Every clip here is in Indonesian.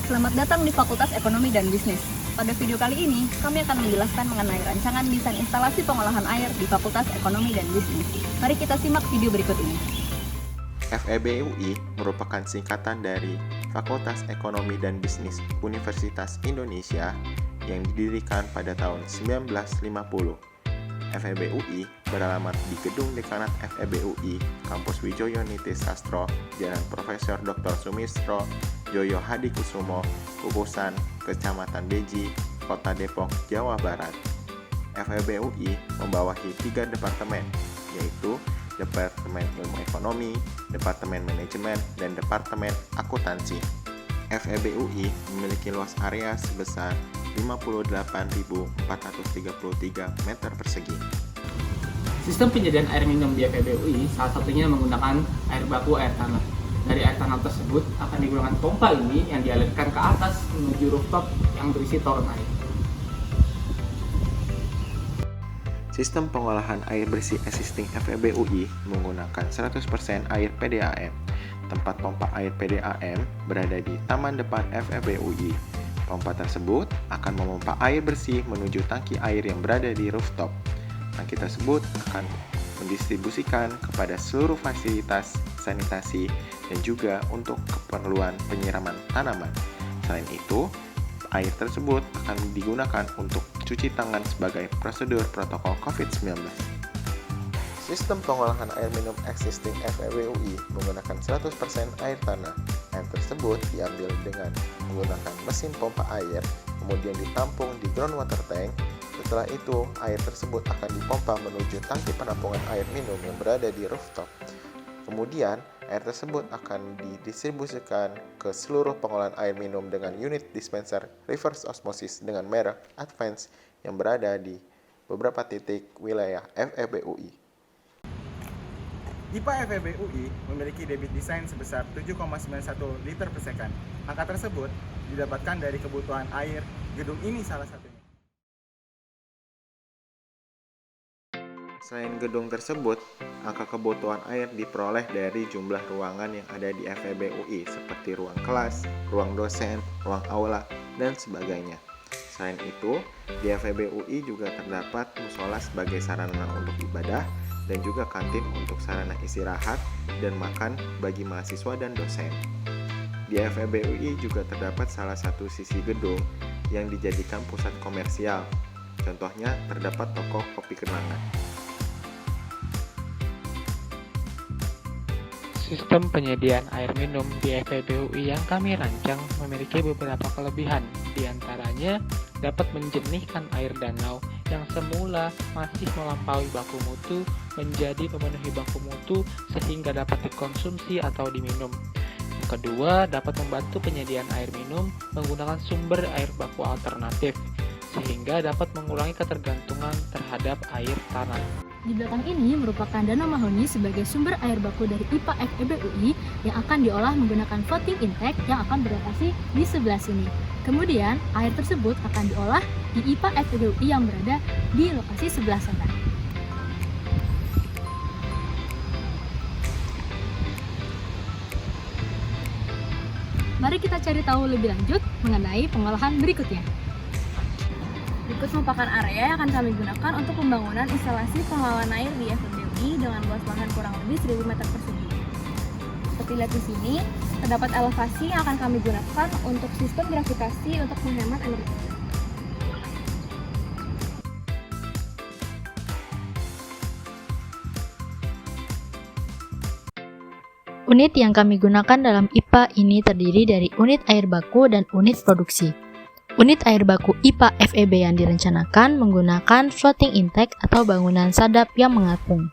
Selamat datang di Fakultas Ekonomi dan Bisnis. Pada video kali ini, kami akan menjelaskan mengenai rancangan desain instalasi pengolahan air di Fakultas Ekonomi dan Bisnis. Mari kita simak video berikut ini. FEB UI merupakan singkatan dari Fakultas Ekonomi dan Bisnis Universitas Indonesia yang didirikan pada tahun 1950. FEB UI beralamat di Gedung Dekanat FEB UI, Kampus Wijoyo Nitisastro, Jalan Profesor Dr. Sumistro Joyo Hadikusumo, Kukusan, Kecamatan Beji, Kota Depok, Jawa Barat. FEB UI membawahi 3 departemen, yaitu Departemen Ilmu Ekonomi, Departemen Manajemen, dan Departemen Akuntansi. FEB UI memiliki luas area sebesar 58.433 meter persegi. Sistem penyediaan air minum di FEB UI salah satunya menggunakan air baku air tanah. Dari air tanah tersebut akan digunakan pompa ini yang dialirkan ke atas menuju rooftop yang berisi toren air. Sistem pengolahan air bersih existing FEB UI menggunakan 100% air PDAM. Tempat pompa air PDAM berada di taman depan FEB UI. Pompa tersebut akan memompa air bersih menuju tangki air yang berada di rooftop. Tangki tersebut akan mendistribusikan kepada seluruh fasilitas sanitasi dan juga untuk keperluan penyiraman tanaman. Selain itu, air tersebut akan digunakan untuk cuci tangan sebagai prosedur protokol COVID-19. Sistem pengolahan air minum existing FEB UI menggunakan 100% air tanah. Air tersebut diambil dengan menggunakan mesin pompa air, kemudian ditampung di groundwater tank. Setelah itu, air tersebut akan dipompa menuju tangki penampungan air minum yang berada di rooftop. Kemudian, air tersebut akan didistribusikan ke seluruh pengolahan air minum dengan unit dispenser reverse osmosis dengan merek Advance yang berada di beberapa titik wilayah FEB UI. IPA FEB UI memiliki debit desain sebesar 7,91 liter per second. Angka tersebut didapatkan dari kebutuhan air gedung ini salah satunya. Selain gedung tersebut, angka kebutuhan air diperoleh dari jumlah ruangan yang ada di FEB UI seperti ruang kelas, ruang dosen, ruang aula, dan sebagainya. Selain itu, di FEB UI juga terdapat musola sebagai sarana untuk ibadah dan juga kantin untuk sarana istirahat dan makan bagi mahasiswa dan dosen. Di FEB UI juga terdapat salah satu sisi gedung yang dijadikan pusat komersial. Contohnya terdapat toko kopi kenangan. Sistem penyediaan air minum di FEB UI yang kami rancang memiliki beberapa kelebihan, diantaranya dapat menjernihkan air danau yang semula masih melampaui baku mutu menjadi memenuhi baku mutu sehingga dapat dikonsumsi atau diminum. Yang kedua, dapat membantu penyediaan air minum menggunakan sumber air baku alternatif sehingga dapat mengurangi ketergantungan terhadap air tanah. Di belakang ini merupakan danau Mahoni sebagai sumber air baku dari IPA FEB UI yang akan diolah menggunakan floating intake yang akan berlokasi di sebelah sini. Kemudian, air tersebut akan diolah di IPA FEB UI yang berada di lokasi sebelah sana. Mari kita cari tahu lebih lanjut mengenai pengolahan berikutnya. Berikut merupakan area yang akan kami gunakan untuk pembangunan instalasi pengolahan air di FEB UI dengan luas lahan kurang lebih 1000 meter persegi. Seperti lihat di sini, terdapat elevasi yang akan kami gunakan untuk sistem gravitasi untuk menghemat energi. Unit yang kami gunakan dalam IPA ini terdiri dari unit air baku dan unit produksi. Unit air baku IPA FEB yang direncanakan menggunakan floating intake atau bangunan sadap yang mengapung.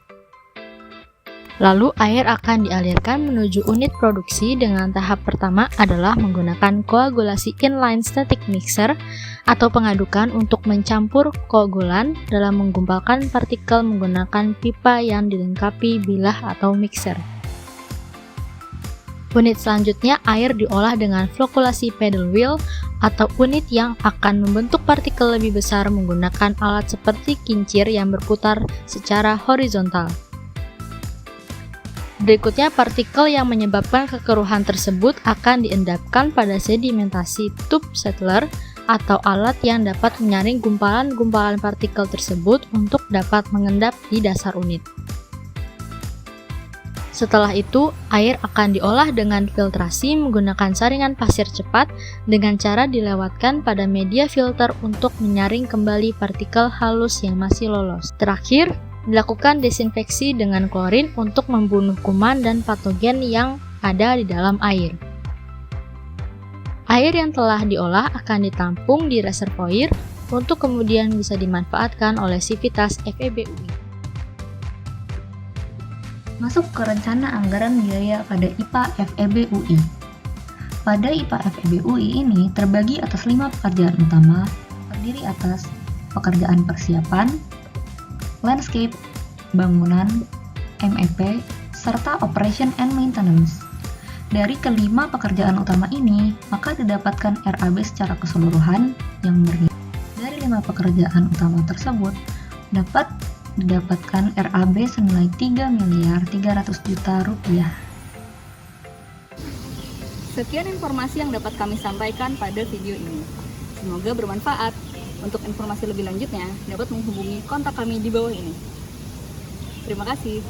Lalu air akan dialirkan menuju unit produksi dengan tahap pertama adalah menggunakan koagulasi inline static mixer atau pengadukan untuk mencampur koagulan dalam menggumpalkan partikel menggunakan pipa yang dilengkapi bilah atau mixer. Unit selanjutnya air diolah dengan flokulasi paddle wheel atau unit yang akan membentuk partikel lebih besar menggunakan alat seperti kincir yang berputar secara horizontal. Berikutnya, partikel yang menyebabkan kekeruhan tersebut akan diendapkan pada sedimentasi tube settler atau alat yang dapat menyaring gumpalan-gumpalan partikel tersebut untuk dapat mengendap di dasar unit. Setelah itu, air akan diolah dengan filtrasi menggunakan saringan pasir cepat dengan cara dilewatkan pada media filter untuk menyaring kembali partikel halus yang masih lolos. Terakhir, dilakukan desinfeksi dengan klorin untuk membunuh kuman dan patogen yang ada di dalam air. Air yang telah diolah akan ditampung di reservoir untuk kemudian bisa dimanfaatkan oleh Sivitas FEB UI. Masuk ke rencana anggaran biaya pada IPA FEB UI. Pada IPA FEB UI ini terbagi atas 5 pekerjaan utama, terdiri atas pekerjaan persiapan, landscape, bangunan, MEP, serta operation and maintenance. Dari kelima pekerjaan utama ini, maka didapatkan RAB secara keseluruhan yang bernilai. Dari 5 pekerjaan utama tersebut, dapat didapatkan RAB senilai 3.300.000.000 rupiah. Sekian informasi yang dapat kami sampaikan pada video ini. Semoga bermanfaat. Untuk informasi lebih lanjutnya, dapat menghubungi kontak kami di bawah ini. Terima kasih.